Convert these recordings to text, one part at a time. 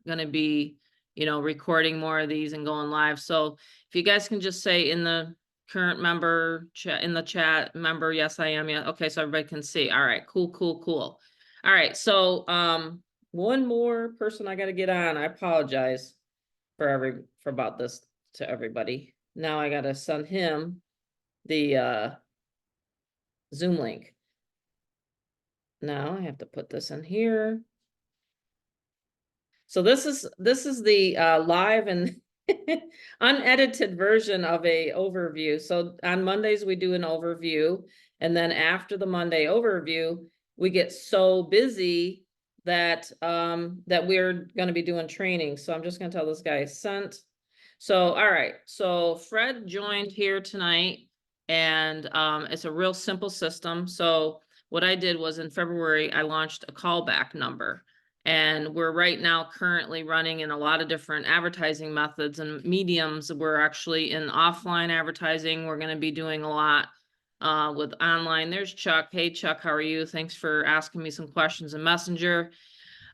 going to be, you know, recording more of these and going live. So if you guys can just say in the current member chat, in the chat member, yes, I am. Yeah. Okay. So everybody can see. All right. Cool, cool, cool. All right. So, one more person I got to get on. I apologize for about this to everybody. Now I got to send him the, Zoom link. Now I have to put this in here. So this is the live and unedited version of a overview. So on Mondays we do an overview, and then after the Monday overview, we get so busy that that we're going to be doing training. So I'm just going to tell this guy sent. So all right, so Fred joined here tonight, and it's a real simple system. So what I did was in February I launched a callback number. And we're right now currently running in a lot of different advertising methods and mediums. We're actually in offline advertising. We're going to be doing a lot with online. There's Chuck. Hey, Chuck, how are you? Thanks for asking me some questions in Messenger.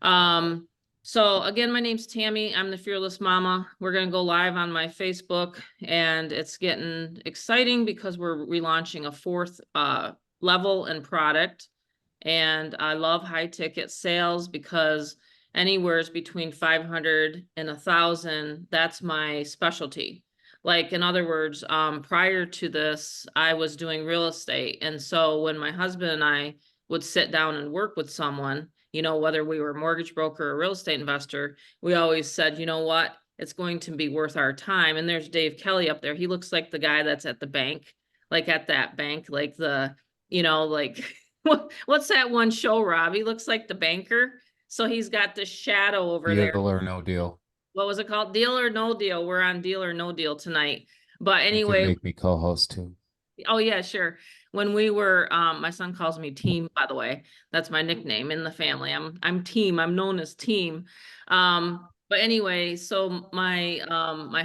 So again, my name's Tammy. I'm the Fearless Mama. We're going to go live on my Facebook, and it's getting exciting because we're relaunching a fourth level and product. And I love high ticket sales because anywhere is between 500 and 1,000. That's my specialty. Like, in other words, prior to this, I was doing real estate. And so when my husband and I would sit down and work with someone, you know, whether we were a mortgage broker or a real estate investor, we always said, you know what, it's going to be worth our time. And there's Dave Kelly up there. He looks like the guy that's at the bank, like at that bank, like the, you know, like what's that one show, Rob? He looks like the banker. So he's got this shadow over there. Deal or No Deal. What was it called? Deal or No Deal. We're on Deal or No Deal tonight. But You anyway, can make me co-host too. oh yeah, sure. When we were, my son calls me Team, by the way. That's my nickname in the family. I'm Team. I'm known as Team. But anyway, so my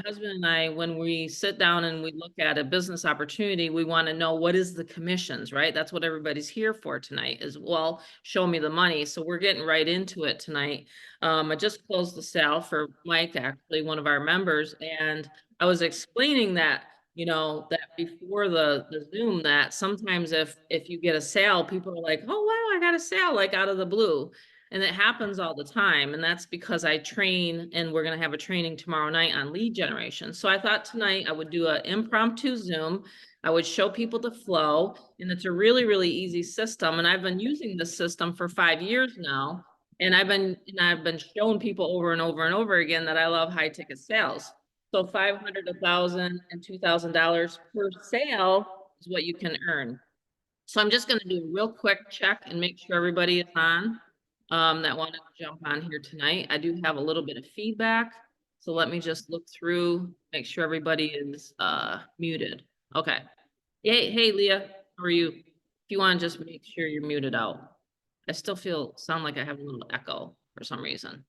husband and I, when we sit down and we look at a business opportunity, we want to know what is the commissions, right? That's what everybody's here for tonight is, well, show me the money. So we're getting right into it tonight. I just closed the sale for Mike, actually, one of our members, and I was explaining that, you know, that before the Zoom, that sometimes if you get a sale, people are like, oh, wow, I got a sale, like out of the blue. And it happens all the time. And that's because I train, and we're going to have a training tomorrow night on lead generation. So I thought tonight I would do an impromptu Zoom. I would show people the flow, and it's a really, really easy system. And I've been using this system for 5 years now. And I've been showing people over and over and over again that I love high ticket sales. So 500, 1,000, and $2,000 per sale is what you can earn. So I'm just going to do a real quick check and make sure everybody is on, that wanted to jump on here tonight. I do have a little bit of feedback. So let me just look through, make sure everybody is muted. Okay. Hey, Leah, how are you? If you want to just make sure you're muted out. I still sound like I have a little echo for some reason.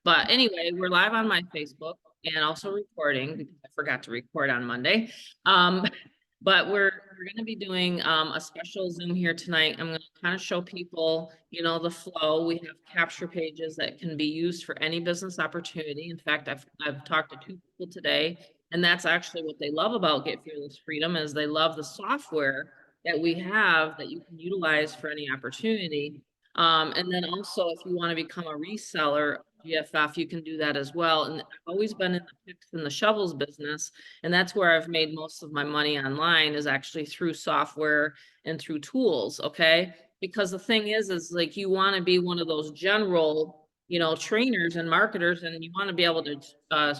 But anyway, we're live on my Facebook and also recording because I forgot to record on Monday. But we're going to be doing a special Zoom here tonight. I'm going to kind of show people, you know, the flow. We have capture pages that can be used for any business opportunity. In fact, I've talked to 2 people today, and that's actually what they love about Get Fearless Freedom is they love the software that we have that you can utilize for any opportunity. And then also, if you want to become a reseller of GFF, you can do that as well. And I've always been in the picks and the shovels business, and that's where I've made most of my money online is actually through software and through tools. Okay, because the thing is like you want to be one of those general, you know, trainers and marketers, and you want to be able to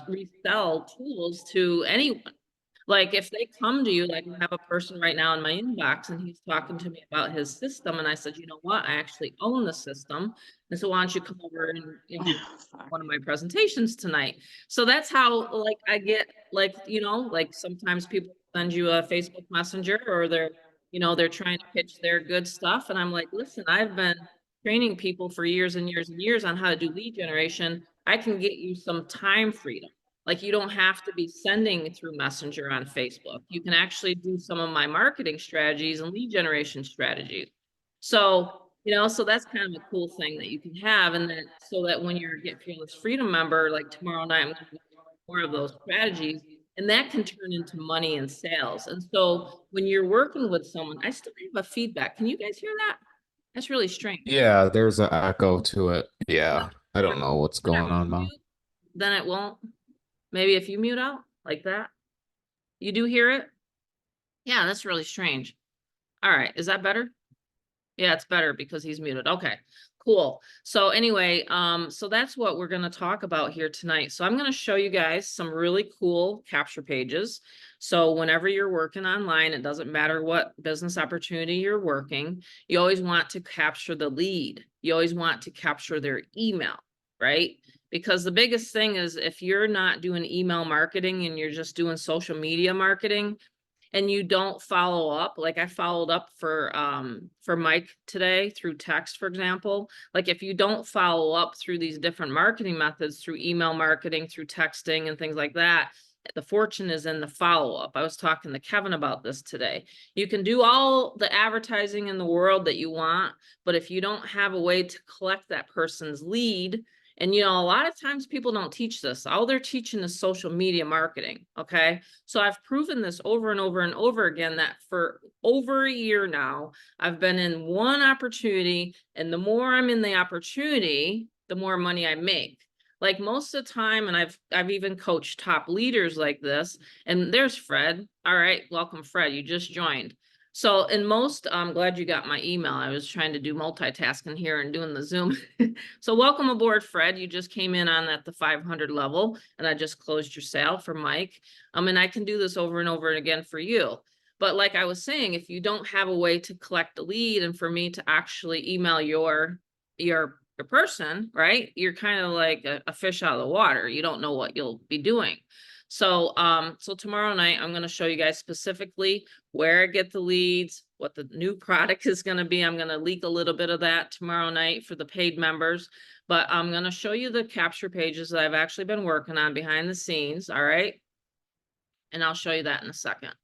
resell tools to anyone. Like if they come to you, like I have a person right now in my inbox and he's talking to me about his system. And I said, you know what, I actually own the system. And so why don't you come over and do one of my presentations tonight? So that's how like I get like, you know, like sometimes people send you a Facebook Messenger or they're, you know, they're trying to pitch their good stuff. And I'm like, listen, I've been training people for years and years and years on how to do lead generation. I can get you some time freedom. Like you don't have to be sending through Messenger on Facebook. You can actually do some of my marketing strategies and lead generation strategies. So So that's kind of a cool thing that you can have, and that so that when you're Get Fearless Freedom member, like tomorrow night, I'm going to do more of those strategies, and that can turn into money and sales. And so when you're working with someone, I still have a feedback. Can you guys hear that? That's really strange. Yeah, there's an echo to it. Yeah, I don't know what's Can I going on, Mom. mute? Then it won't. Maybe if you mute out like that, you do hear it. Yeah, that's really strange. All right, is that better? Yeah, it's better because he's muted. Okay, cool. So anyway, so that's what we're gonna talk about here tonight. So I'm gonna show you guys some really cool capture pages. So whenever you're working online, it doesn't matter what business opportunity you're working, you always want to capture the lead. You always want to capture their email, right? Because the biggest thing is if you're not doing email marketing and you're just doing social media marketing, and you don't follow up, like I followed up for Mike today through text, for example. Like if you don't follow up through these different marketing methods, through email marketing, through texting and things like that, the fortune is in the follow-up. I was talking to Kevin about this today. You can do all the advertising in the world that you want, but if you don't have a way to collect that person's lead, and a lot of times people don't teach this. All they're teaching is social media marketing. Okay. So I've proven this over and over and over again that for over a year now, I've been in one opportunity, and the more I'm in the opportunity, the more money I make. Like most of the time, and I've even coached top leaders like this, and there's Fred. All right, welcome Fred, you just joined. So in most, I'm glad you got my email. I was trying to do multitasking here and doing the Zoom. So welcome aboard, Fred. You just came in on at the 500 level, and I just closed your sale for Mike. And I can do this over and over again for you. But like I was saying, if you don't have a way to collect a lead and for me to actually email your person, right? You're kind of like a fish out of the water. You don't know what you'll be doing. So tomorrow night, I'm going to show you guys specifically where I get the leads, what the new product is going to be. I'm going to leak a little bit of that tomorrow night for the paid members, but I'm going to show you the capture pages that I've actually been working on behind the scenes. All right. And I'll show you that in a second.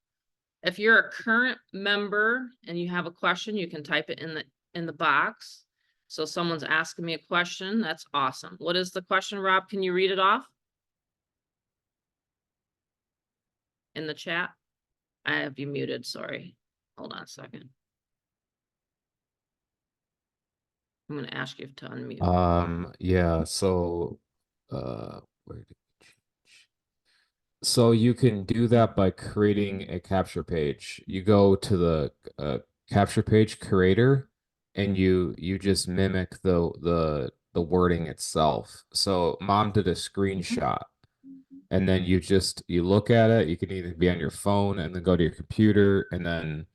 If you're a current member and you have a question, you can type it in the box. So someone's asking me a question. That's awesome. What is the question, Rob? Can you read it off in the chat? I have you muted. Sorry. Hold on a second. I'm going to ask you to unmute. Yeah, where did we change? So you can do that by creating a capture page. You go to the capture page creator and you just mimic the wording itself. So mom did a screenshot and then you look at it. You can either be on your phone and then go to your computer and then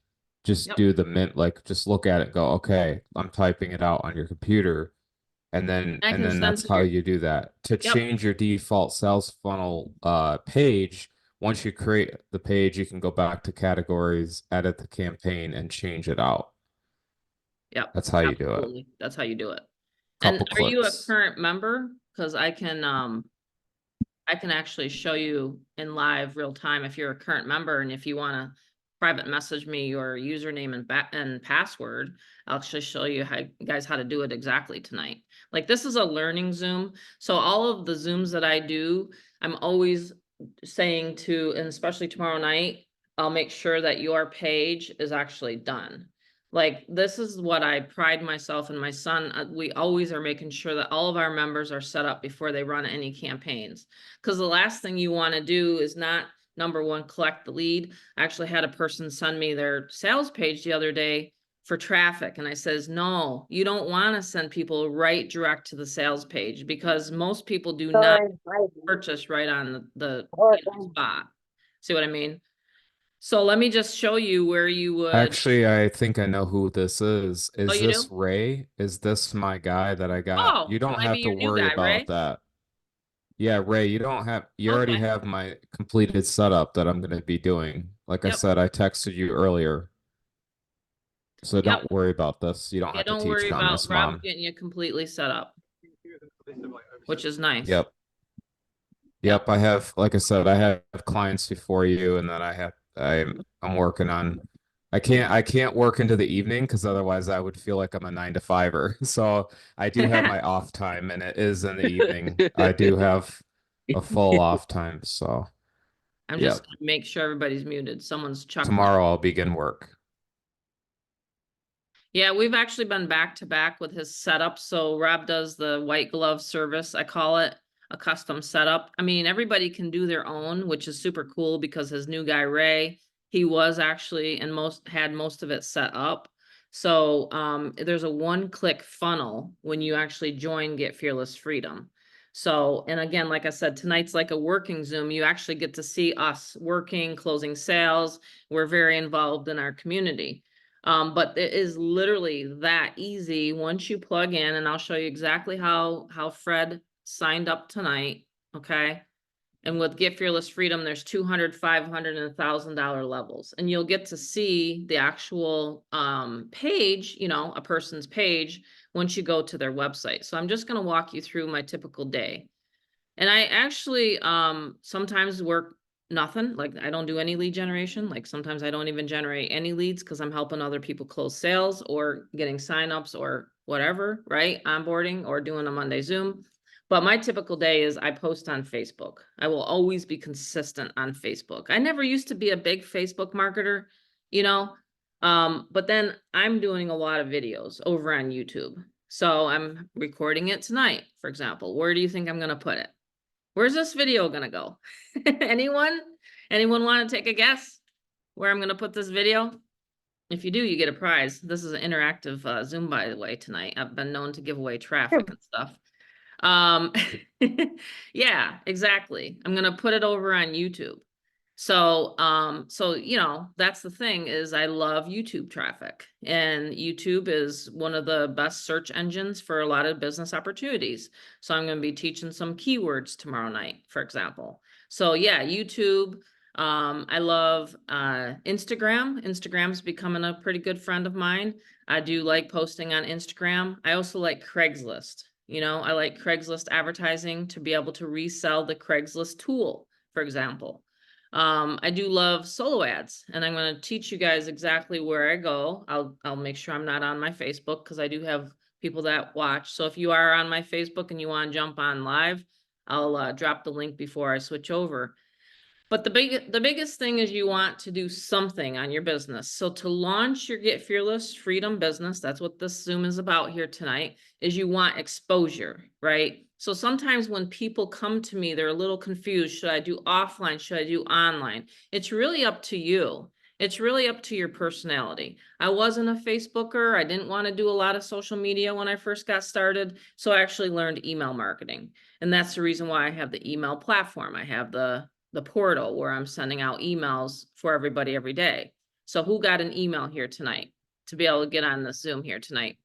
just Yep. do the mint, like just look at it and go, okay, I'm typing it out on your computer. And then I and can then send that's to how your, you do that. To yep. change your default sales funnel page, once you create the page, you can go back to categories, edit the campaign, and change it out. Yep. That's how you do it. Absolutely. That's how you do it. And Couple are you a clicks. current member? Because I can actually show you in live real time if you're a current member, and if you want to private message me your username and password, I'll actually show you guys how to do it exactly tonight. Like this is a learning Zoom. So all of the Zooms that I do, I'm always saying to, and especially tomorrow night, I'll make sure that your page is actually done. Like this is what I pride myself and my son. We always are making sure that all of our members are set up before they run any campaigns. Because the last thing you want to do is not, number one, collect the lead. I actually had a person send me their sales page the other day for traffic. And I says, no, you don't want to send people right direct to the sales page because most people do not purchase right on the spot. See what I mean? So let me just show you where you would. Actually, I think I know who this is. Oh, Is you this do? Ray? Is this my guy that I got? Oh, You don't might be have to your new worry guy, about Ray. that. Yeah, Ray, you already Okay. have my completed setup that I'm going to be doing. Like I Yep. said, I texted you earlier. So Yep. don't worry about this. You don't Yeah, have to don't teach worry me on about this, Rob's Mom. getting you completely set up, which is nice. Yep. Yep. Yep. I have, like I said, I have clients before you, and then I'm working on. I can't work into the evening because otherwise I would feel like I'm a 9 to 5er. So I do have my off time and it is in the evening. I do have a full off time. So I'm yeah. just gonna make sure everybody's muted. Someone's chuckling. Tomorrow I'll begin work. Yeah, we've actually been back to back with his setup. So Rob does the white glove service, I call it, a custom setup. I mean, everybody can do their own, which is super cool because his new guy, Ray, he was actually and had most of it set up. So there's a one-click funnel when you actually join Get Fearless Freedom. So, and again, like I said, tonight's like a working Zoom. You actually get to see us working, closing sales. We're very involved in our community. But it is literally that easy once you plug in, and I'll show you exactly how Fred signed up tonight. Okay. And with Get Fearless Freedom, there's 200, 500, and $1,000 levels. And you'll get to see the actual page, you know, a person's page once you go to their website. So I'm just going to walk you through my typical day. And I actually sometimes work nothing. Like I don't do any lead generation. Like sometimes I don't even generate any leads because I'm helping other people close sales or getting signups or whatever, right? Onboarding or doing a Monday Zoom. But my typical day is I post on Facebook. I will always be consistent on Facebook. I never used to be a big Facebook marketer, you know. But then I'm doing a lot of videos over on YouTube. So I'm recording it tonight, for example. Where do you think I'm going to put it? Where's this video gonna go? Anyone? Anyone want to take a guess where I'm gonna put this video? If you do, you get a prize. This is an interactive Zoom, by the way, tonight. I've been known to give away traffic and stuff. Um, yeah, exactly. I'm gonna put it over on YouTube. So you know, that's the thing is I love YouTube traffic, and YouTube is one of the best search engines for a lot of business opportunities. So I'm going to be teaching some keywords tomorrow night, for example. So yeah, YouTube. I love Instagram. Instagram's becoming a pretty good friend of mine. I do like posting on Instagram. I also like Craigslist. You know, I like Craigslist advertising to be able to resell the Craigslist tool, for example. I do love solo ads, and I'm going to teach you guys exactly where I go. I'll make sure I'm not on my Facebook because I do have people that watch. So if you are on my Facebook and you want to jump on live, I'll drop the link before I switch over. But the biggest thing is you want to do something on your business. So to launch your Get Fearless Freedom business, that's what this Zoom is about here tonight, is you want exposure, right? So sometimes when people come to me, they're a little confused. Should I do offline? Should I do online? It's really up to you. It's really up to your personality. I wasn't a Facebooker. I didn't want to do a lot of social media when I first got started. So I actually learned email marketing. And that's the reason why I have the email platform. I have the portal where I'm sending out emails for everybody every day. So who got an email here tonight to be able to get on the Zoom here tonight?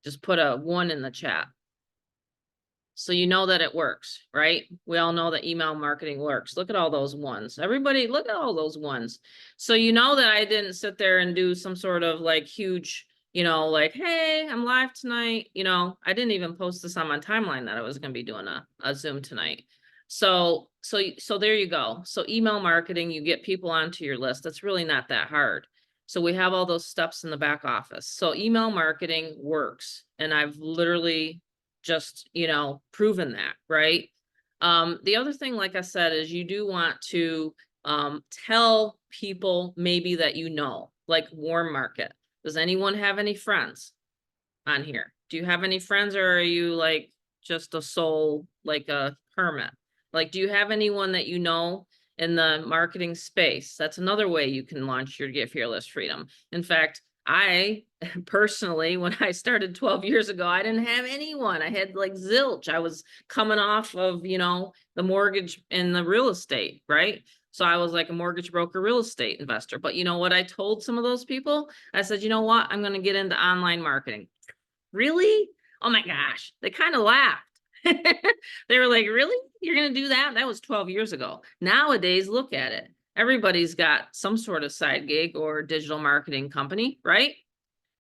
Just put a 1 in the chat. So you know that it works, right? We all know that email marketing works. Look at all those ones. Everybody, look at all those ones. So you know that I didn't sit there and do some sort of like huge, you know, like, hey, I'm live tonight. You know, I didn't even post this on my timeline that I was going to be doing a Zoom tonight. So there you go. So email marketing, you get people onto your list. That's really not that hard. So we have all those steps in the back office. So email marketing works. And I've literally just, you know, proven that, right? The other thing, like I said, is you do want to tell people maybe that you know, like warm market. Does anyone have any friends on here? Do you have any friends, or are you like just a soul, like a hermit? Like, do you have anyone that you know in the marketing space? That's another way you can launch your Get Fearless Freedom. In fact, I personally, when I started 12 years ago, I didn't have anyone. I had like zilch. I was coming off of, you know, the mortgage and the real estate, right? So I was like a mortgage broker, real estate investor. But you know what I told some of those people? I said, you know what? I'm going to get into online marketing. Really? Oh my gosh. They kind of laughed. They were like, really? You're going to do that? That was 12 years ago. Nowadays, look at it. Everybody's got some sort of side gig or digital marketing company, right?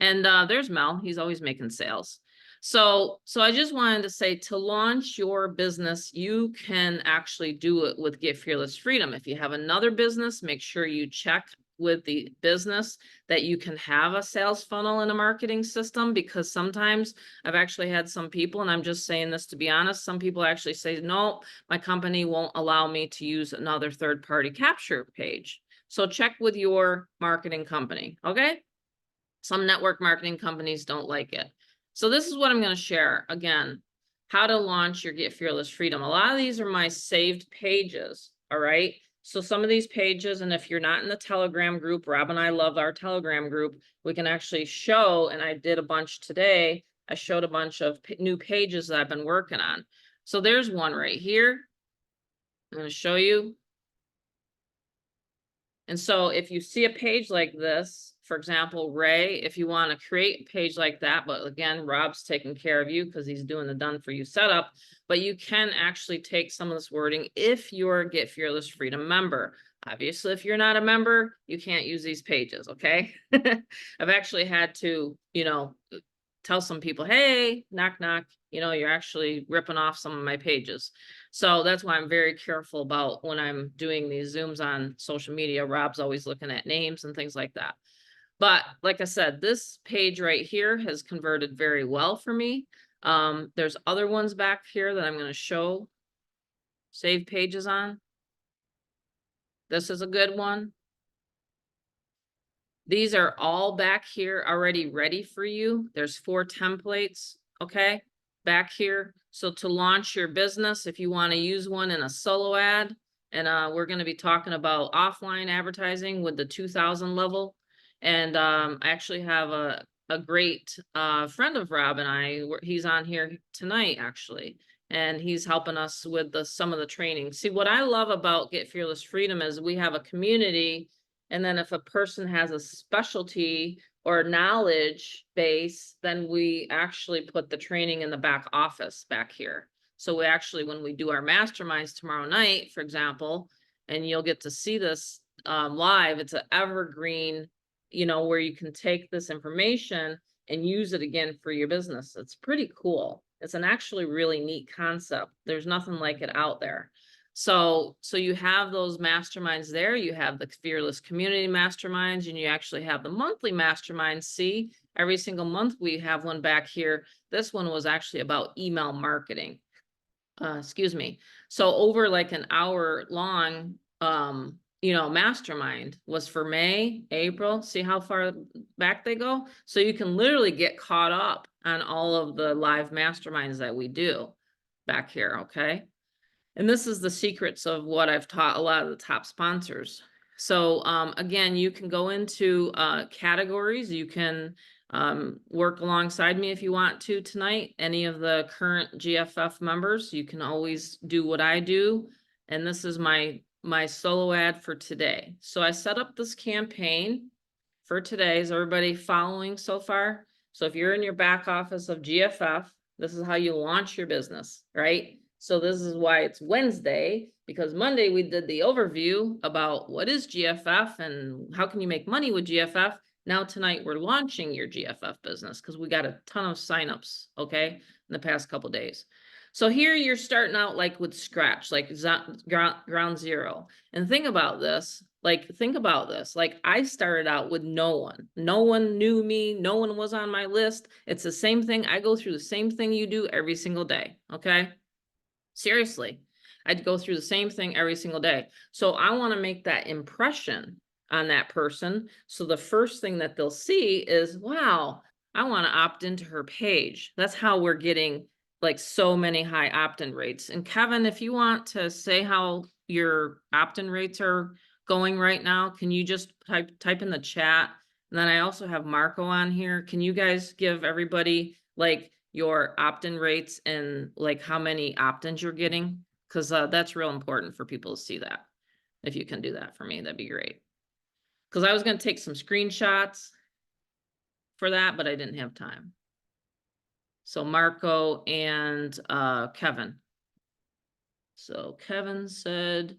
And there's Mel. He's always making sales. So I just wanted to say, to launch your business, you can actually do it with Get Fearless Freedom. If you have another business, make sure you check with the business that you can have a sales funnel and a marketing system, because sometimes I've actually had some people, and I'm just saying this to be honest, some people actually say, no, my company won't allow me to use another third-party capture page. So check with your marketing company, okay? Some network marketing companies don't like it. So this is what I'm going to share. Again, how to launch your Get Fearless Freedom. A lot of these are my saved pages, all right? So some of these pages, and if you're not in the Telegram group, Rob and I love our Telegram group, we can actually show, and I did a bunch today, I showed a bunch of new pages that I've been working on. So there's one right here. I'm going to show you. And so if you see a page like this, for example, Ray, if you want to create a page like that, but again, Rob's taking care of you because he's doing the done for you setup, but you can actually take some of this wording if you're a Get Fearless Freedom member. Obviously, if you're not a member, you can't use these pages, okay? I've actually had to, tell some people, hey, knock, knock, you're actually ripping off some of my pages. So that's why I'm very careful about when I'm doing these Zooms on social media. Rob's always looking at names and things like that. But like I said, this page right here has converted very well for me. There's other ones back here that I'm going to show save pages on. This is a good one. These are all back here already ready for you. There's 4 templates, okay, back here. So to launch your business, if you want to use one in a solo ad, and we're going to be talking about offline advertising with the 2000 level. And I actually have a great friend of Rob and I, he's on here tonight actually, and he's helping us with some of the training. See, what I love about Get Fearless Freedom is we have a community. And then if a person has a specialty or knowledge base, then we actually put the training in the back office back here. So we actually, when we do our masterminds tomorrow night, for example, and you'll get to see this live, it's an evergreen, where you can take this information and use it again for your business. It's pretty cool. It's an actually really neat concept. There's nothing like it out there. So you have those masterminds there, you have the Fearless Community Masterminds, and you actually have the monthly masterminds. See, every single month we have one back here. This one was actually about email marketing. Excuse me. So over like an hour long, mastermind was for May, April. See how far back they go? So you can literally get caught up on all of the live masterminds that we do back here, okay? And this is the secrets of what I've taught a lot of the top sponsors. So again, you can go into categories. You can work alongside me if you want to tonight. Any of the current GFF members, you can always do what I do. And this is my solo ad for today. So I set up this campaign for today. Is everybody following so far? So if you're in your back office of GFF, this is how you launch your business, right? So this is why it's Wednesday, because Monday we did the overview about what is GFF and how can you make money with GFF. Now tonight we're launching your GFF business because we got a ton of signups, okay, in the past couple days. So here you're starting out like with scratch, like ground zero. And think about this, like I started out with no one. No one knew me. No one was on my list. It's the same thing. I go through the same thing you do every single day, okay? Seriously, I'd go through the same thing every single day. So I want to make that impression on that person. So the first thing that they'll see is, wow, I want to opt into her page. That's how we're getting like so many high opt-in rates. And Kevin, if you want to say how your opt-in rates are going right now, can you just type in the chat? And then I also have Marco on here. Can you guys give everybody like your opt-in rates and like how many opt-ins you're getting? Because that's real important for people to see that. If you can do that for me, that'd be great. Because I was going to take some screenshots for that, but I didn't have time. So Marco and Kevin. So Kevin said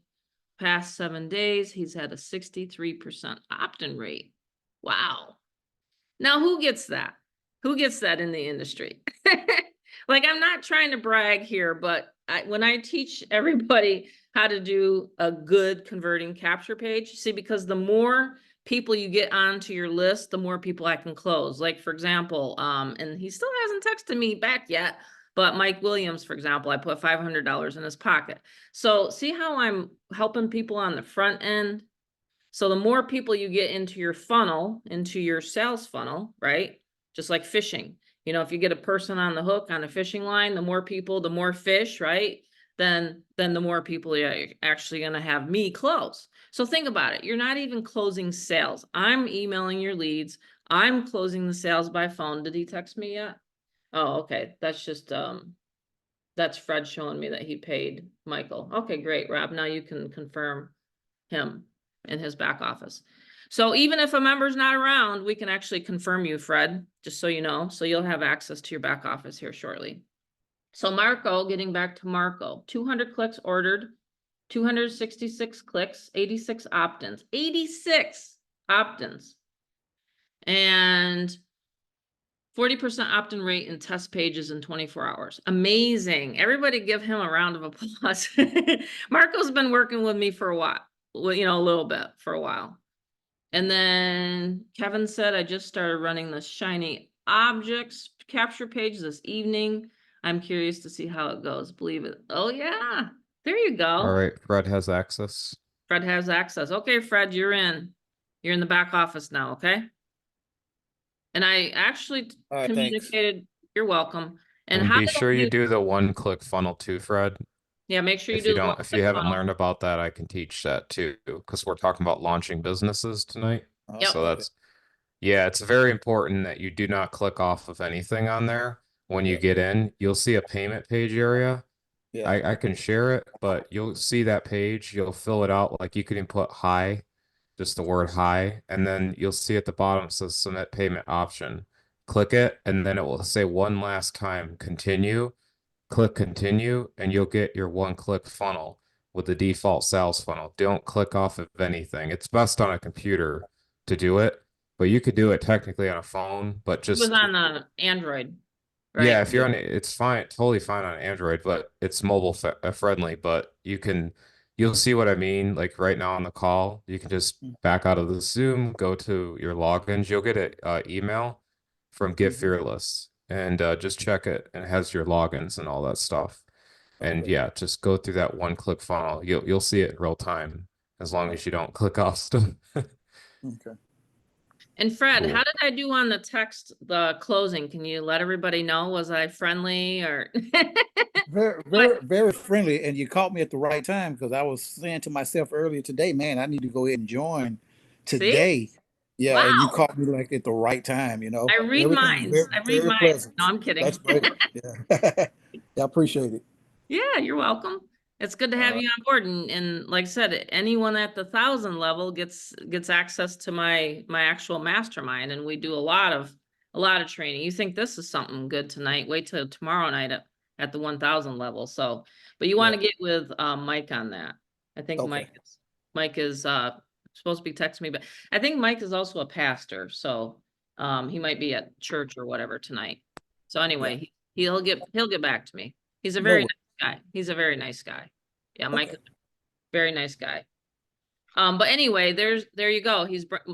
past 7 days, he's had a 63% opt-in rate. Wow. Now who gets that? Who gets that in the industry? Like, I'm not trying to brag here, but when I teach everybody how to do a good converting capture page, see, because the more people you get onto your list, the more people I can close. Like for example, and he still hasn't texted me back yet, but Mike Williams, for example, I put $500 in his pocket. So see how I'm helping people on the front end? So the more people you get into your funnel, into your sales funnel, right? Just like fishing, you know, if you get a person on the hook on a fishing line, the more people, the more fish, right? Then the more people you're actually going to have me close. So think about it. You're not even closing sales. I'm emailing your leads. I'm closing the sales by phone. Did he text me yet? Oh, okay. That's just, that's Fred showing me that he paid Michael. Okay, great, Rob. Now you can confirm him in his back office. So even if a member's not around, we can actually confirm you, Fred, just so you know. So you'll have access to your back office here shortly. So Marco, getting back to Marco, 200 clicks ordered, 266 clicks, 86 opt-ins, 86 opt-ins. And 40% opt-in rate in test pages in 24 hours. Amazing. Everybody give him a round of applause. Marco's been working with me for a while, well, you know, a little bit for a while. And then Kevin said, I just started running the shiny objects capture page this evening. I'm curious to see how it goes. Believe it. Oh yeah, there you go. All right, Fred has access. Fred has access. Okay, Fred, you're in. You're in the back office now, okay? And I actually All right, thanks. communicated, you're welcome. And And how be did sure I you do? do the one-click funnel too, Fred. Yeah, make sure you If do you the don't, if you one-click haven't funnel. learned about that, I can teach that too, because we're talking about launching businesses tonight. Yep. So that's, yeah, it's very important that you do not click off of anything on there. When you Yeah. get in, you'll see a payment page area. Yeah. I can share it, but you'll see that page. You'll fill it out. Like you can input hi, just the word hi, and then you'll see at the bottom it says submit payment option. Click it, and then it will say one last time, continue. Click continue, and you'll get your one-click funnel with the default sales funnel. Don't click off of anything. It's best on a computer to do it, but you could do it technically on a phone, but It was just on Android, yeah, right? if you're on it, it's fine, totally fine on Android, but it's mobile friendly. But you'll see what I mean. Like right now on the call, you can just back out of the Zoom, go to your logins. You'll get an email from Get Fearless, and just check it, and it has your logins and all that stuff. And Okay. yeah, just go through that one-click funnel. You'll see it in real time as long as you don't click off stuff. Okay. And Fred, Cool. how did I do on the text, the closing? Can you let everybody know? Was I friendly or? Very, very, very friendly, and you caught me at the right time because I was saying to myself earlier today, man, I need to go ahead and join See? today. Yeah, and you Wow. caught me like at the right time. I read Everything was minds. very, I read very minds. No, pleasant. I'm kidding. That's great. Yeah, yeah, I appreciate it. Yeah, you're welcome. It's good to have Uh, you on board. And like I said, anyone at the 1,000 level gets access to my actual mastermind. And we do a lot of training. You think this is something good tonight? Wait till tomorrow night at the 1,000 level. So, but you want yeah. to get with Mike on that. I think Okay. Mike is supposed to be texting me, but I think Mike is also a pastor. So he might be at church or whatever tonight. So Yeah. anyway, he'll get back to me. He's a No very worries. nice guy. He's a very nice guy. Yeah, Mike Okay. is a very nice guy. But anyway, there you go.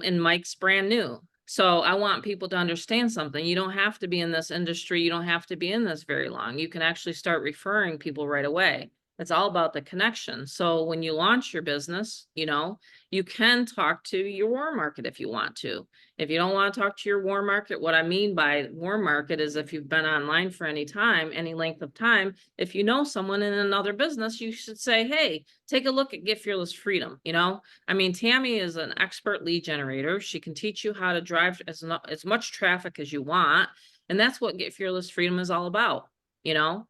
And Mike's brand new. So I want people to understand something. You don't have to be in this industry. You don't have to be in this very long. You can actually start referring people right away. It's all about the connection. So when you launch your business, you know, you can talk to your warm market if you want to. If you don't want to talk to your warm market, what I mean by warm market is if you've been online for any time, any length of time, if you know someone in another business, you should say, hey, take a look at Get Fearless Freedom. You know, I mean, Tammy is an expert lead generator. She can teach you how to drive as much traffic as you want. And that's what Get Fearless Freedom is all about, you know?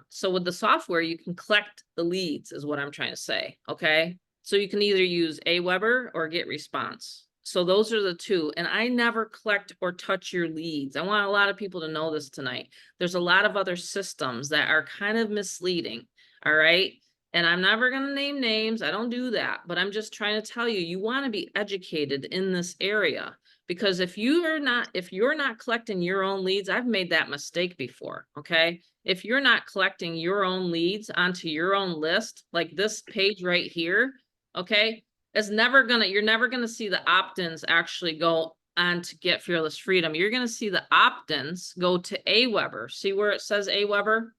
So with the software, you can collect the leads is what I'm trying to say. Okay. So you can either use Aweber or Get Response. So those are the two. And I never collect or touch your leads. I want a lot of people to know this tonight. There's a lot of other systems that are kind of misleading. All right. And I'm never going to name names. I don't do that, but I'm just trying to tell you, you want to be educated in this area, because if you're not collecting your own leads, I've made that mistake before. Okay. If you're not collecting your own leads onto your own list, like this page right here, okay, you're never gonna see the opt-ins actually go on to get Fearless Freedom. You're gonna see the opt-ins go to AWeber. See where it says AWeber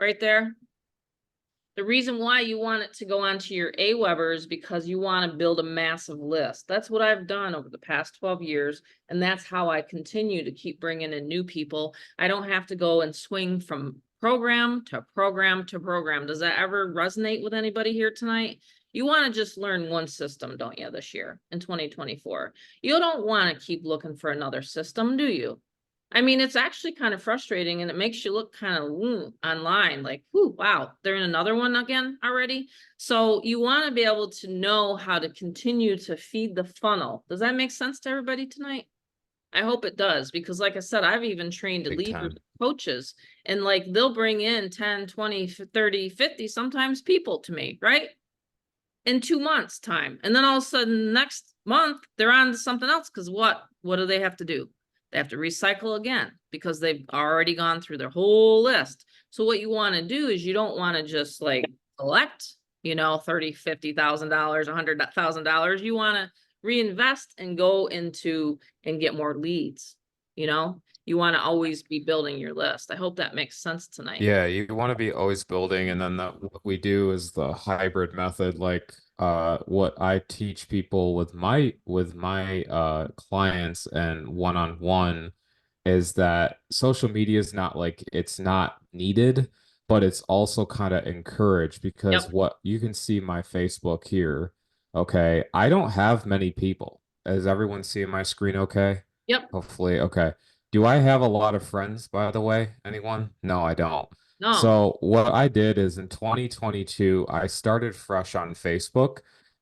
right there? The reason why you want it to go onto your AWeber is because you want to build a massive list. That's what I've done over the past 12 years. And that's how I continue to keep bringing in new people. I don't have to go and swing from program to program to program. Does that ever resonate with anybody here tonight? You want to just learn one system, don't you, this year in 2024? You don't want to keep looking for another system, do you? I mean, it's actually kind of frustrating and it makes you look kind of online like, whoo, wow, they're in another one again already. So you want to be able to know how to continue to feed the funnel. Does that make sense to everybody tonight? I hope it does, because like I said, I've even trained Big leaders, time. coaches, and like they'll bring in 10, 20, 30, 50, sometimes people to me, right? In 2 months time. And then all of a sudden next month they're on to something else. Because what do they have to do? They have to recycle again because they've already gone through their whole list. So what you want to do is you don't want to just like collect, you know, $30,000, $50,000, $100,000. You want to reinvest and go into and get more leads. You know, you want to always be building your list. I hope that makes sense tonight. Yeah, you want to be always building, and then what we do is the hybrid method, like what I teach people with my clients and one-on-one is that social media is not like it's not needed, but it's also kind of encouraged because Yep. what you can see my Facebook here, okay, I don't have many people. Is everyone seeing my screen okay? Yep. Hopefully, okay. Do I have a lot of friends, by the way? Anyone? No, I don't. No. So what I did is in 2022, I started fresh on Facebook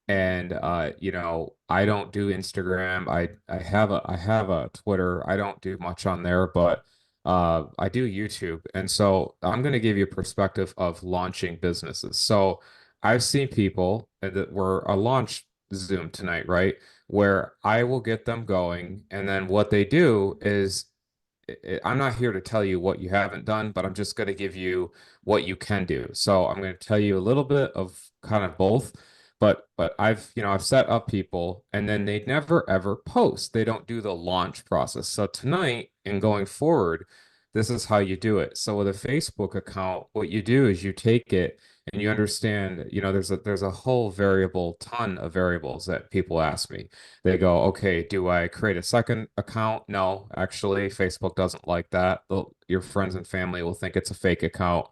and I don't do Instagram. I have a Twitter. I don't do much on there, but I do YouTube. And so I'm going to give you a perspective of launching businesses. So I've seen people that were a launch Zoom tonight, right? Where I will get them going, and then what they do is I'm not here to tell you what you haven't done, but I'm just going to give you what you can do. So I'm going to tell you a little bit of kind of both, but I've set up people and then they never ever post. They don't do the launch process. So tonight and going forward, this is how you do it. So with a Facebook account, what you do is you take it and you understand, there's a whole ton of variables that people ask me. They go, okay, do I create a second account? No, actually, Facebook doesn't like that. Your friends and family will think it's a fake account.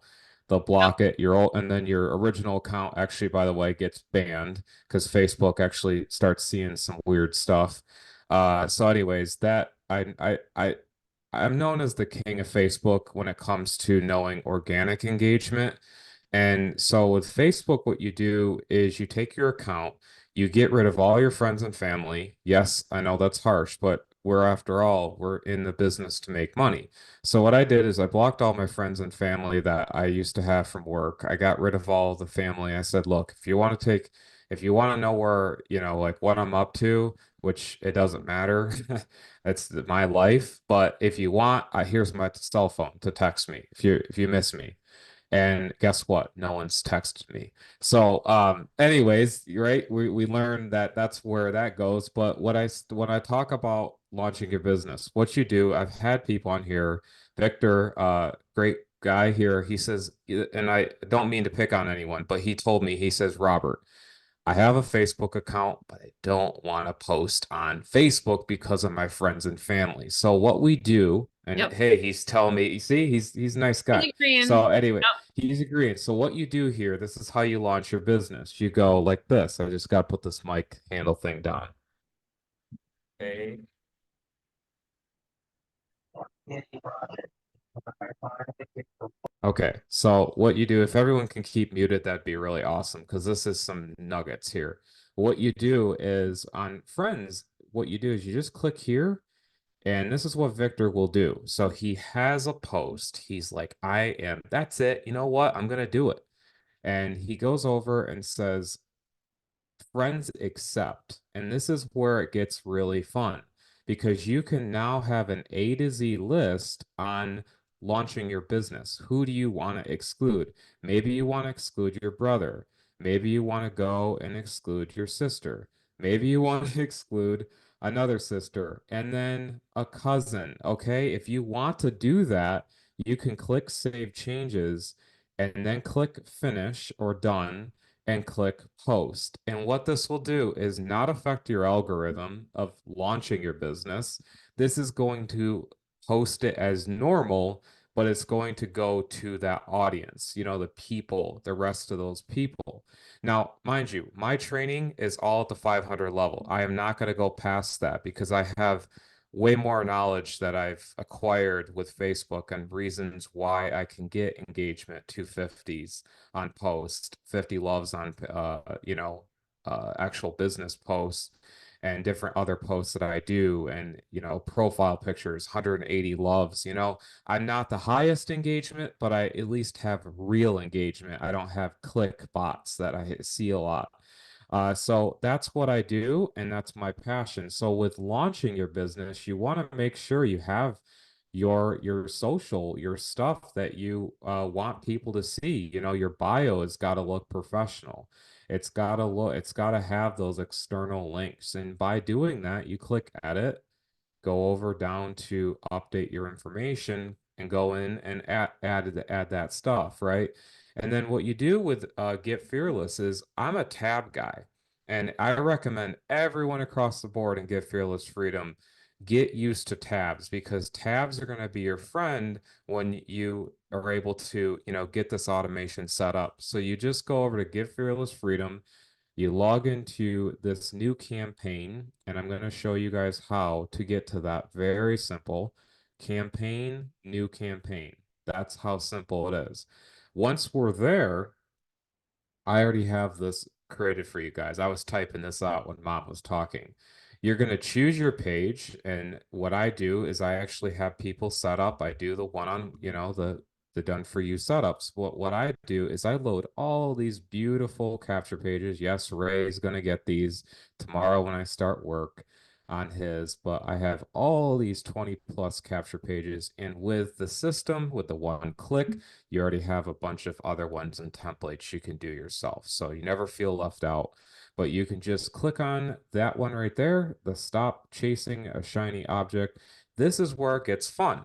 They'll block it. And then your original account actually, by the way, gets banned because Facebook actually starts seeing some weird stuff. So anyways, I'm known as the king of Facebook when it comes to knowing organic engagement. And so with Facebook, what you do is you take your account, you get rid of all your friends and family. Yes, I know that's harsh, but after all, we're in the business to make money. So what I did is I blocked all my friends and family that I used to have from work. I got rid of all the family. I said, look, if you want to know where, like what I'm up to, which it doesn't matter, that's my life. But if you want, here's my cell phone to text me if you miss me. And guess what? No one's texted me. So, anyways, right? We learned that that's where that goes. But when I talk about launching your business, what you do, I've had people on here, Victor, great guy here. He says, and I don't mean to pick on anyone, but he told me, he says, Robert, I have a Facebook account, but I don't want to post on Facebook because of my friends and family. So what we do, and Yep. hey, he's telling me, you see, he's a nice guy. He's agreeing. So anyway, Yep. he's agreeing. So what you do here, this is how you launch your business. You go like this. I just got to put this mic handle thing down. Okay. Okay, so what you do, if everyone can keep muted, that'd be really awesome because this is some nuggets here. What you do is on friends, what you do is you just click here, and this is what Victor will do. So he has a post. He's like, that's it. You know what? I'm going to do it. And he goes over and says, friends accept. And this is where it gets really fun because you can now have an A to Z list on launching your business. Who do you want to exclude? Maybe you want to exclude your brother. Maybe you want to go and exclude your sister. Maybe you want to exclude another sister and then a cousin. Okay. If you want to do that, you can click Save Changes and then click Finish or Done and click Post. And what this will do is not affect your algorithm of launching your business. This is going to post it as normal, but it's going to go to that audience, the people, the rest of those people. Now, mind you, my training is all at the 500 level. I am not going to go past that because I have way more knowledge that I've acquired with Facebook and reasons why I can get engagement to 50s on post, 50 loves on actual business posts and different other posts that I do and profile pictures, 180 loves, I'm not the highest engagement, but I at least have real engagement. I don't have click bots that I see a lot. So that's what I do, and that's my passion. So with launching your business, you want to make sure you have your social, your stuff that you want people to see. Your bio has got to look professional. It's got to have those external links. And by doing that, you click edit, go over down to update your information and go in and add that stuff, right? And then what you do with Get Fearless is I'm a tab guy, and I recommend everyone across the board in Get Fearless Freedom get used to tabs because tabs are going to be your friend when you are able to, get this automation set up. So you just go over to Get Fearless Freedom, you log into this new campaign, and I'm going to show you guys how to get to that. Very simple campaign, new campaign. That's how simple it is. Once we're there, I already have this created for you guys. I was typing this out when mom was talking. You're going to choose your page. And what I do is I actually have people set up. I do the one on, the done for you setups. What I do is I load all these beautiful capture pages. Yes, Ray's going to get these tomorrow when I start work on his, but I have all these 20 plus capture pages. And with the system, with the one click, you already have a bunch of other ones and templates you can do yourself. So you never feel left out, but you can just click on that one right there, the stop chasing a shiny object. This is where it gets fun.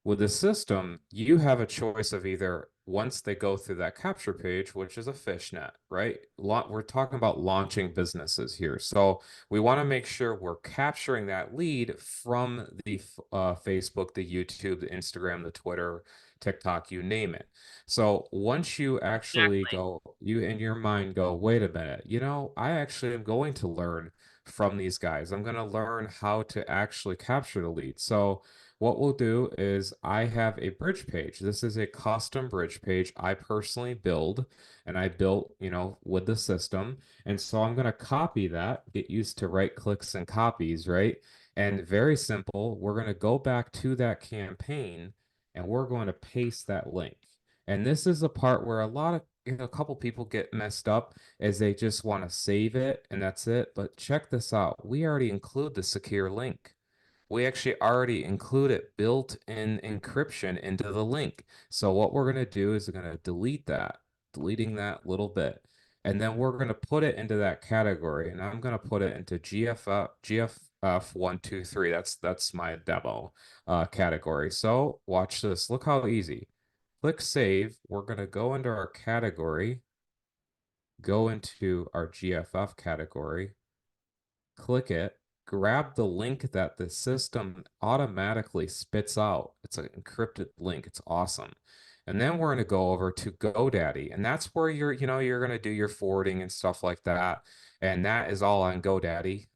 With the system, you have a choice of either once they go through that capture page, which is a fishnet, right? We're talking about launching businesses here. So we want to make sure we're capturing that lead from the Facebook, the YouTube, the Instagram, the Twitter, TikTok, you name it. So once you actually Exactly. you in your mind go, wait a minute, I actually am going to learn from these guys. I'm going to learn how to actually capture the lead. So what we'll do is I have a bridge page. This is a custom bridge page I personally build, and I built, with the system. And so I'm going to copy that, get used to right clicks and copies, right? And very simple, we're going to go back to that campaign and we're going to paste that link. And this is the part where a couple people get messed up as they just want to save it and that's it. But check this out. We already include the secure link. We actually already included built-in encryption into the link. So what we're going to do is we're going to delete that, deleting that little bit. And then we're going to put it into that category. And I'm going to put it into GFF 123. That's my demo category. So watch this. Look how easy. Click save. We're going to go into our category, go into our GFF category, click it, grab the link that the system automatically spits out. It's an encrypted link. It's awesome. And then we're going to go over to GoDaddy, and that's where you're going to do your forwarding and stuff like that. And that is all on GoDaddy.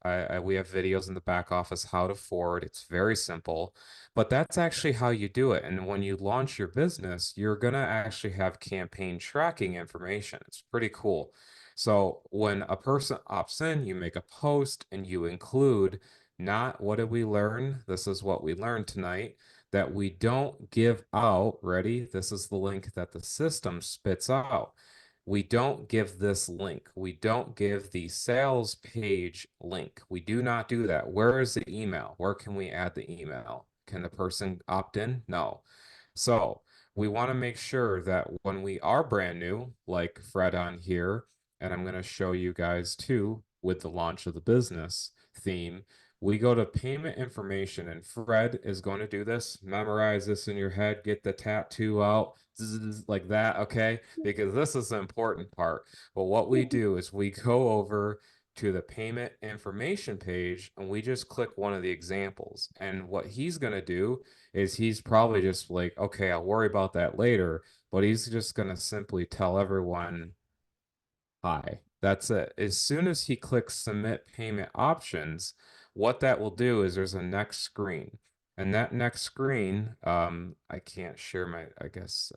We have videos in the back office how to forward. It's very simple, but that's actually how you do it. And when you launch your business, you're going to actually have campaign tracking information. It's pretty cool. So when a person opts in, you make a post and you include not what did we learn? This is what we learned tonight, that we don't give out. Ready? This is the link that the system spits out. We don't give this link. We don't give the sales page link. We do not do that. Where is the email? Where can we add the email? Can the person opt in? No. So we want to make sure that when we are brand new, like Fred on here, and I'm going to show you guys too, with the launch of the business theme, we go to payment information, and Fred is going to do this. Memorize this in your head, get the tattoo out like that, okay? Because this is the important part. But what we do is we go over to the payment information page and we just click one of the examples. And what he's going to do is he's probably just like, okay, I'll worry about that later, but he's just going to simply tell everyone, hi. That's it. As soon as he clicks submit payment options, what that will do is there's a next screen. And that next screen, I can't share my, I guess,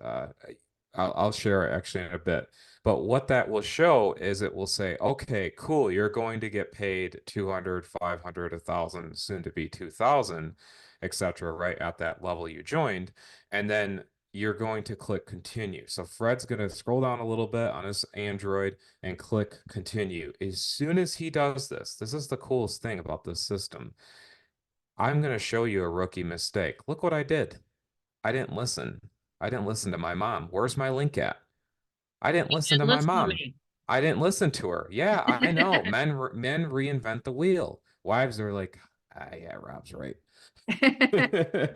I'll share it actually in a bit. But what that will show is it will say, okay, cool, you're going to get paid 200, 500, 1,000, soon to be 2,000, etc. right at that level you joined. And then you're going to click continue. So Fred's going to scroll down a little bit on his Android and click continue. As soon as he does this, this is the coolest thing about this system. I'm going to show you a rookie mistake. Look what I did. I didn't listen. I didn't listen to my mom. Where's my link at? I didn't listen to my Listen to mom. me. I didn't listen to her. Yeah, I know. Men reinvent the wheel. Wives are like, ah, yeah, Rob's right. My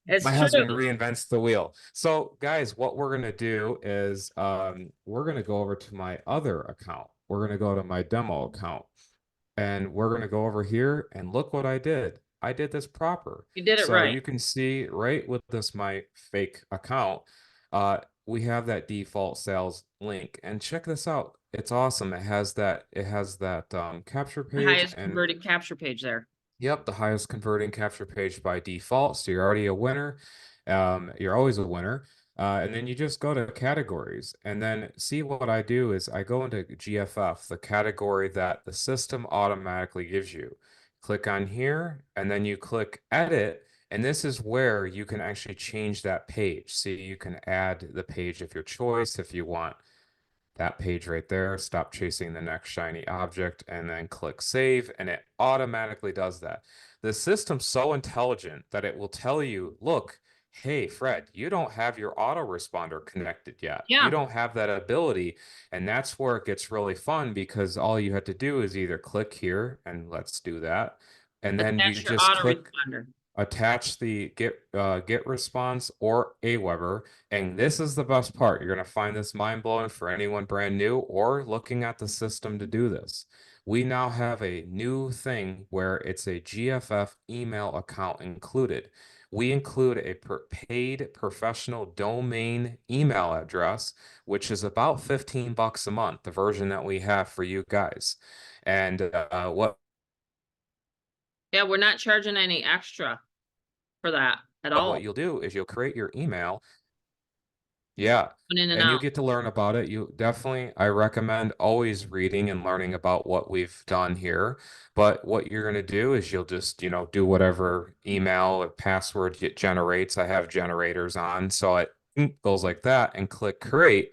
It's husband true. reinvents the wheel. So guys, what we're gonna do is we're gonna go over to my other account. We're gonna go to my demo account and we're gonna go over here and look what I did. I did this proper. You did it So right. you can see right with this my fake account, we have that default sales link. And check this out. It's awesome. It has that capture The page highest and converted capture page there. yep, the highest converting capture page by default. So you're already a winner. You're always a winner. And then you just go to categories and then see what I do is I go into GFF, the category that the system automatically gives you. Click on here and then you click edit. And this is where you can actually change that page. So you can add the page of your choice if you want that page right there, stop chasing the next shiny object, and then click save, and it automatically does that. The system's so intelligent that it will tell you, look, hey, Fred, you don't have your autoresponder connected yet. You Yeah. don't have that ability. And that's where it gets really fun because all you have to do is either click here, and let's do that. And then you Attach your just click autoresponder. attach the get response or Aweber. And this is the best part. You're going to find this mind blowing for anyone brand new or looking at the system to do this. We now have a new thing where it's a GFF email account included. We include a paid professional domain email address, which is about 15 bucks a month, the version that we have for you guys. And Yeah, we're not charging any extra for that at all. what you'll do is you'll create your email. Yeah. In and And you out. get to learn about it. You definitely, I recommend always reading and learning about what we've done here. But what you're going to do is you'll just, do whatever email or password it generates. I have generators on. So it goes like that and click create.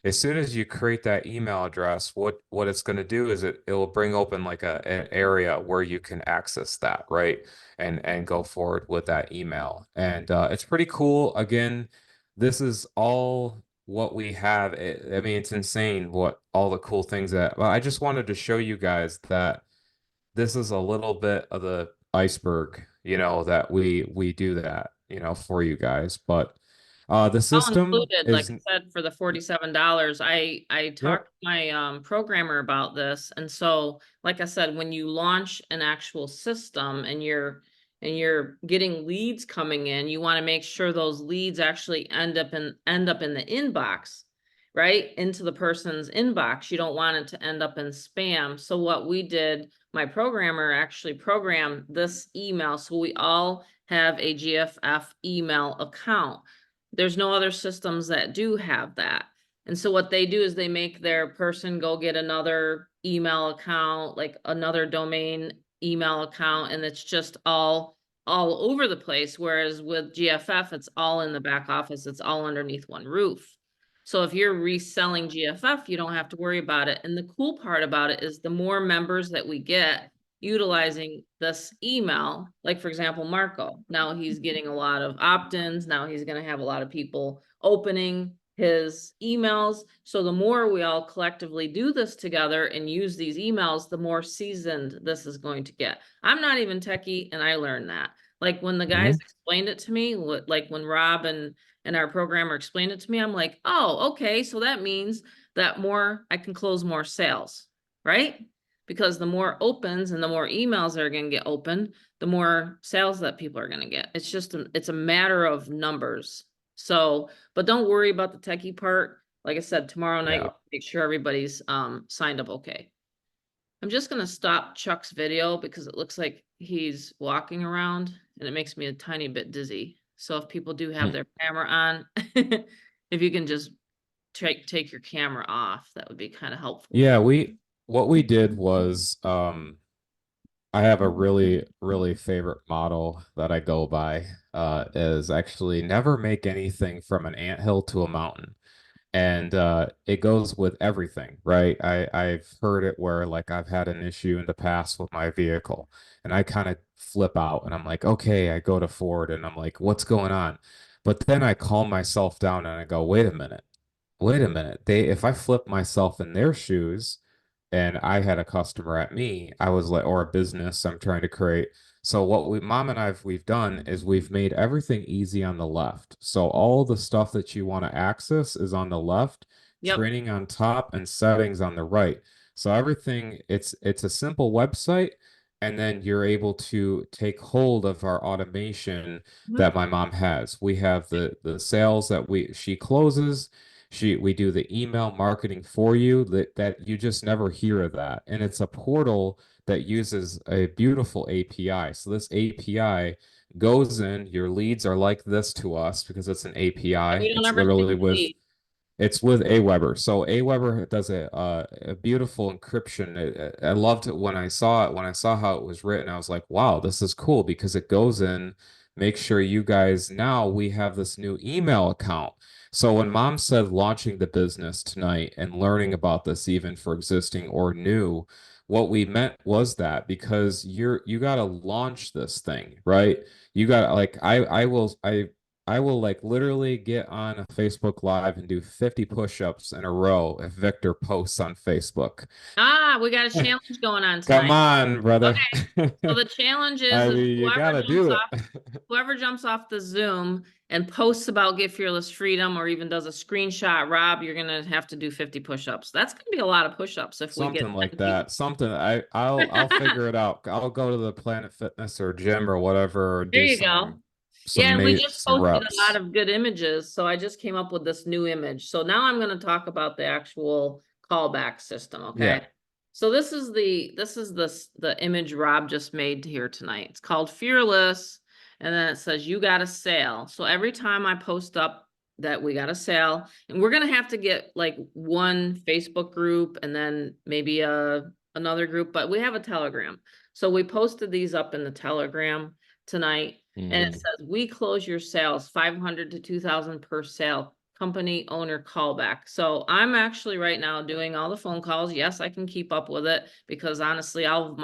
As soon as you create that email address, what it's going to do is it will bring open like an area where you can access that, right? And go forward with that email. And it's pretty cool. Again, this is all what we have. I mean, it's insane what all the cool things that, well, I just wanted to show you guys that this is a little bit of the iceberg, that we do that, for you guys. But the All system included, like is, I said, for the $47. I yep. talked to my programmer about this. And so, like I said, when you launch an actual system and you're getting leads coming in, you want to make sure those leads actually end up in the inbox, right? Into the person's inbox. You don't want it to end up in spam. So what we did, my programmer actually programmed this email so we all have a GFF email account. There's no other systems that do have that. And so what they do is they make their person go get another email account, like another domain email account, and it's just all over the place. Whereas with GFF, it's all in the back office. It's all underneath one roof. So if you're reselling GFF, you don't have to worry about it. And the cool part about it is the more members that we get utilizing this email, like for example, Marco, now he's getting a lot of opt-ins. Now he's going to have a lot of people opening his emails. So the more we all collectively do this together and use these emails, the more seasoned this is going to get. I'm not even techie, and I learned that. Like when the guys explained it to me, like when Rob and our programmer explained it to me, I'm like, oh, okay, so that means that I can close more sales, right? Because the more opens and the more emails that are going to get opened, the more sales that people are going to get. It's just, it's a matter of numbers. So, but don't worry about the techie part. Like I said, tomorrow night, Yeah. we'll make sure everybody's signed up okay. I'm just going to stop Chuck's video because it looks like he's walking around and it makes me a tiny bit dizzy. So if people do have their camera on, if you can just take your camera off, that would be kind of helpful. Yeah, what we did was I have a really favorite model that I go by is actually never make anything from an anthill to a mountain. And it goes with everything, right? I've heard it where like I've had an issue in the past with my vehicle and I kind of flip out and I'm like, okay, I go to Ford and I'm like, what's going on? But then I calm myself down and I go, wait a minute. If I flip myself in their shoes and I had a customer at me, I was like, or a business I'm trying to create. So what mom and we've done is we've made everything easy on the left. So all the stuff that you want to access is on the left, Yep. training on top and settings on the right. So everything, it's a simple website, and then you're able to take hold of our automation that my mom has. We have the sales that she closes. We do the email marketing for you that you just never hear of that. And it's a portal that uses a beautiful API. So this API goes in, your leads are like this to us because it's an API. We don't It's ever see literally the lead. it's with Aweber. So Aweber does a beautiful encryption. I loved it when I saw it. When I saw how it was written, I was like, wow, this is cool because it goes in, make sure you guys, now we have this new email account. So when mom said launching the business tonight and learning about this even for existing or new, what we meant was that because you got to launch this thing, right? You got like I will like literally get on a Facebook Live and do 50 push-ups in a row if Victor posts on Facebook. Ah, we got a challenge going on Come tonight. on, brother. Okay. So the challenge I is mean, you gotta do it. whoever jumps off the Zoom and posts about Get Fearless Freedom or even does a screenshot, Rob, you're gonna have to do 50 push-ups. That's gonna be a lot of push-ups if we get Something like 10 people. that. Something I'll figure it out. I'll go to the Planet Fitness or gym or whatever or There do you go. some Yeah, and we just some posted a lot reps. of good images, so I just came up with this new image. So now I'm going to talk about the actual callback system, Yeah. okay? So the image Rob just made here tonight. It's called Fearless, and then it says you got a sale. So every time I post up that we got a sale, and we're going to have to get like one Facebook group and then maybe another group, but we have a Telegram. So we posted these up in the Telegram tonight. And it says, we close your sales 500 to 2,000 per sale, company owner callback. So I'm actually right now doing all the phone calls. Yes, I can keep up with it because honestly, all of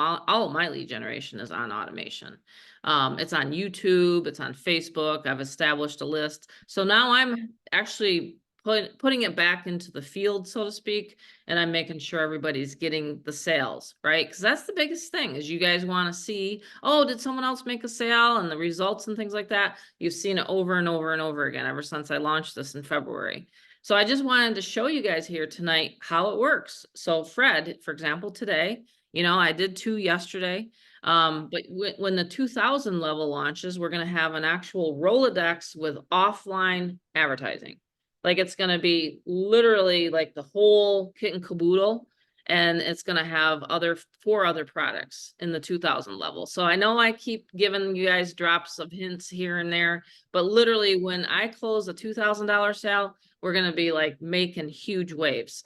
my lead generation is on automation. It's on YouTube, it's on Facebook. I've established a list. So now I'm actually putting it back into the field, so to speak, and I'm making sure everybody's getting the sales, right? Because that's the biggest thing is you guys want to see, oh, did someone else make a sale and the results and things like that. You've seen it over and over and over again ever since I launched this in February. So I just wanted to show you guys here tonight how it works. So Fred, for example, today, I did 2 yesterday. But when the 2000 level launches, we're going to have an actual Rolodex with offline advertising. Like it's going to be literally like the whole kit and caboodle, and it's going to have 4 other products in the 2000 level. So I know I keep giving you guys drops of hints here and there, but literally when I close a $2,000 sale, we're going to be like making huge waves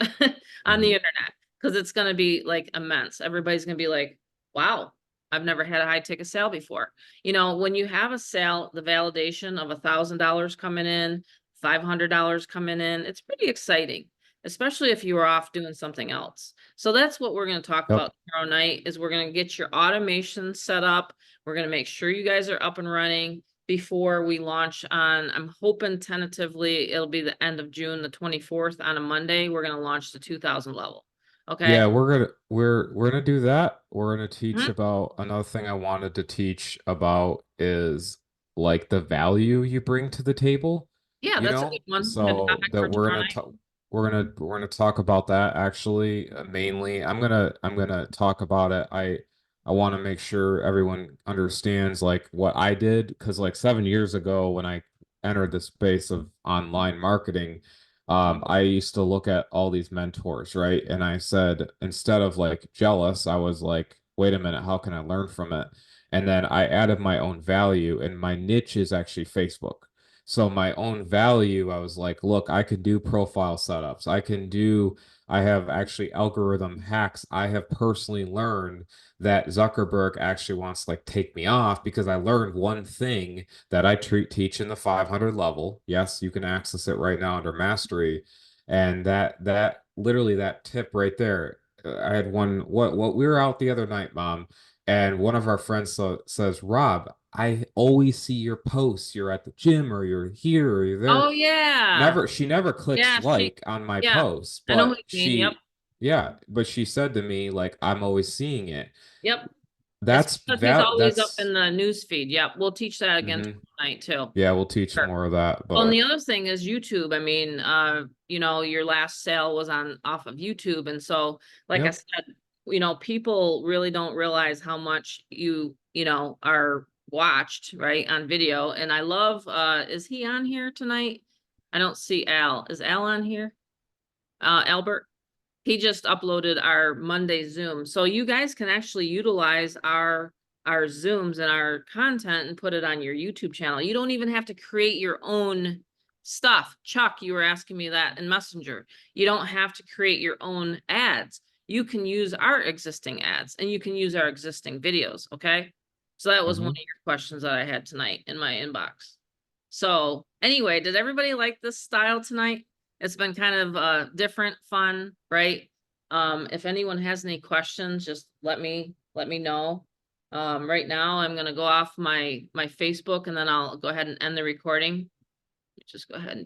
on the internet because it's going to be like immense. Everybody's going to be like, wow, I've never had a high ticket sale before. When you have a sale, the validation of $1,000 coming in, $500 coming in, it's pretty exciting, especially if you were off doing something else. So that's what we're going to talk Yep. about tomorrow night is we're going to get your automation set up. We're going to make sure you guys are up and running. before we launch on, I'm hoping tentatively it'll be the end of June, the 24th on a Monday. We're gonna launch the 2000 level. Okay. Yeah, we're gonna do that. We're gonna teach Mhm. about another thing I wanted to teach about is like the value you bring to the table, Yeah, you that's a good know? one. Good So topic that for tomorrow night. we're gonna talk about that actually mainly. I'm gonna talk about it. I want to make sure everyone understands like what I did because like 7 years ago when I entered the space of online marketing, I used to look at all these mentors, right? And I said, instead of like jealous, I was like, wait a minute, how can I learn from it? And then I added my own value, and my niche is actually Facebook. So my own value, I was like, look, I can do profile setups. I have actually algorithm hacks. I have personally learned that Zuckerberg actually wants to like take me off because I learned one thing that I teach in the 500 level. Yes, you can access it right now under mastery. And that literally that tip right there. I had one what we were out the other night, Mom, and one of our friends says, Rob, I always see your posts. You're at the gym or you're here or you're there. Oh, yeah. She never clicks Yeah, like on my yeah, posts, I know who but you mean. Yep. but she said to me, like, I'm always seeing it. Yep. It's because he's always up That's in the news feed. Yep. We'll teach that again mhm. tomorrow night too. Yeah, we'll teach Sure. more of that, Well, and but the other thing is YouTube. I mean, you know, your last sale was on off of YouTube. And so, like I yep. said, you know, people really don't realize how much you know, are watched, right, on video. And I love, is he on here tonight? I don't see Al. Is Al on here? Albert? He just uploaded our Monday Zoom. So you guys can actually utilize our Zooms and our content and put it on your YouTube channel. You don't even have to create your own stuff. Chuck, you were asking me that in Messenger. You don't have to create your own ads. You can use our existing ads and you can use our existing videos, okay? So that was one of Mhm. your questions that I had tonight in my inbox. So anyway, did everybody like this style tonight? It's been kind of different, fun, right? If anyone has any questions, just let me know. Right now I'm gonna go off my Facebook and then I'll go ahead and end the recording. Just go ahead and do